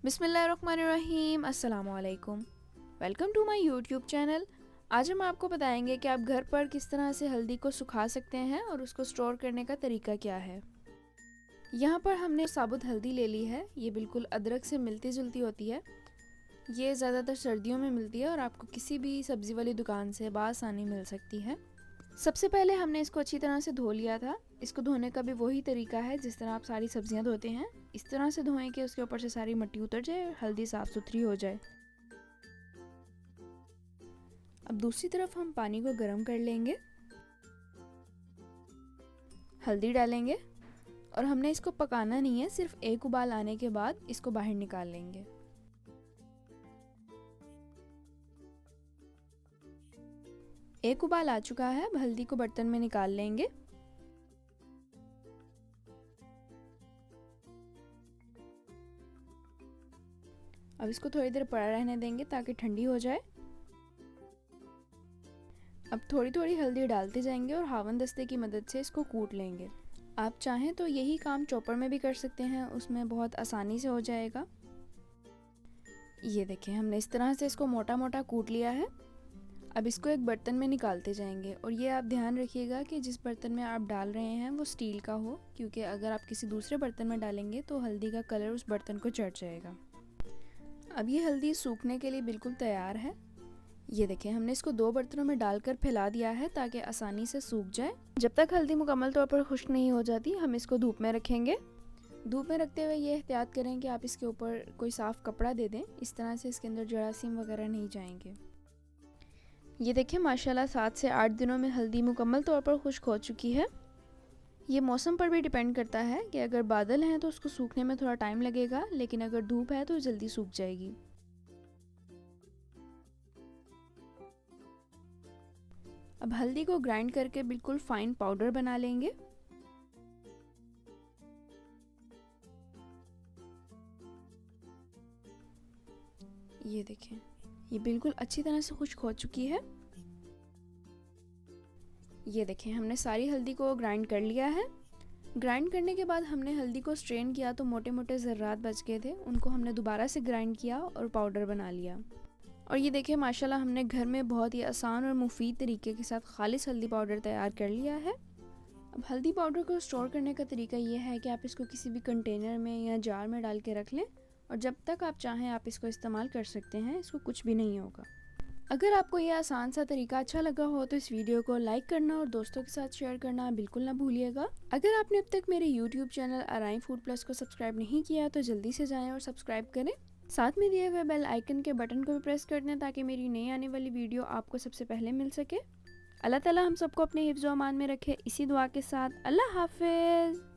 बिस्मिल्लाहिर्रहमानिर्रहीम, अस्सलामुअलैकुम। Welcome to my YouTube channel. आज हम आपको बताएंगे कि आप घर पर किस तरह से हल्दी को सुखा सकते हैं और उसको स्टोर करने का तरीका क्या है। यहाँ पर हमने साबुत हल्दी ले ली है। ये बिल्कुल अदरक से मिलती जुलती होती है। ये ज़्यादातर सर्दियों में मिलती है और आपको किसी भी सब्ज़ी वाली दुकान से बआसानी मिल सकती है। सबसे पहले हमने इसको अच्छी तरह से धो लिया था। इसको धोने का भी वही तरीका है जिस तरह आप सारी सब्जियां धोते हैं। इस तरह से धोएं कि उसके ऊपर से सारी मिट्टी उतर जाए और हल्दी साफ़ सुथरी हो जाए। अब दूसरी तरफ हम पानी को गर्म कर लेंगे, हल्दी डालेंगे और हमने इसको पकाना नहीं है, सिर्फ एक उबाल आने के बाद इसको बाहर निकाल लेंगे। एक उबाल आ चुका है। अब हल्दी को बर्तन में निकाल लेंगे। अब इसको थोड़ी देर पड़ा रहने देंगे ताकि ठंडी हो जाए। अब थोड़ी थोड़ी हल्दी डालते जाएंगे और हावन दस्ते की मदद से इसको कूट लेंगे। आप चाहें तो यही काम चॉपर में भी कर सकते हैं, उसमें बहुत आसानी से हो जाएगा। ये देखें, हमने इस तरह से इसको मोटा मोटा कूट लिया है। अब इसको एक बर्तन में निकालते जाएंगे और ये आप ध्यान रखिएगा कि जिस बर्तन में आप डाल रहे हैं वो स्टील का हो, क्योंकि अगर आप किसी दूसरे बर्तन में डालेंगे तो हल्दी का कलर उस बर्तन को चढ़ जाएगा। अब ये हल्दी सूखने के लिए बिल्कुल तैयार है। ये देखें, हमने इसको दो बर्तनों में डालकर फैला दिया है ताकि आसानी से सूख जाए। जब तक हल्दी मुकम्मल तौर पर खुश्क नहीं हो जाती हम इसको धूप में रखेंगे। धूप में रखते हुए ये एहतियात करें कि आप इसके ऊपर कोई साफ़ कपड़ा दे दें, इस तरह से इसके अंदर जरासीम वगैरह नहीं जाएंगे। ये देखें, माशाल्लाह 7 से 8 दिनों में हल्दी मुकम्मल तौर पर खुश्क हो चुकी है। ये मौसम पर भी डिपेंड करता है कि अगर बादल हैं तो उसको सूखने में थोड़ा टाइम लगेगा, लेकिन अगर धूप है तो जल्दी सूख जाएगी। अब हल्दी को ग्राइंड करके बिल्कुल फाइन पाउडर बना लेंगे। ये देखें, ये बिल्कुल अच्छी तरह से खुश्क हो चुकी है। ये देखें, हमने सारी हल्दी को ग्राइंड कर लिया है। ग्राइंड करने के बाद हमने हल्दी को स्ट्रेन किया तो मोटे मोटे ज़र्रात बच गए थे, उनको हमने दोबारा से ग्राइंड किया और पाउडर बना लिया। और ये देखें, माशाल्लाह हमने घर में बहुत ही आसान और मुफीद तरीके के साथ खालिस हल्दी पाउडर तैयार कर लिया है। अब हल्दी पाउडर को स्टोर करने का तरीका ये है कि आप इसको किसी भी कंटेनर में या जार में डाल के रख लें और जब तक आप चाहें आप इसको इस्तेमाल कर सकते हैं, इसको कुछ भी नहीं होगा। अगर आपको यह आसान सा तरीका अच्छा लगा हो तो इस वीडियो को लाइक करना और दोस्तों के साथ शेयर करना बिल्कुल ना भूलिएगा। अगर आपने अब तक मेरे यूट्यूब चैनल अराई फूड प्लस को सब्सक्राइब नहीं किया तो जल्दी से जाएं और सब्सक्राइब करें। साथ में दिए हुए बेल आइकन के बटन को भी प्रेस कर दें ताकि मेरी नई आने वाली वीडियो आपको सबसे पहले मिल सके। अल्लाह ताला हम सबको अपने हिफ्ज़-ओ-अमान में रखे, इसी दुआ के साथ अल्लाह हाफिज़।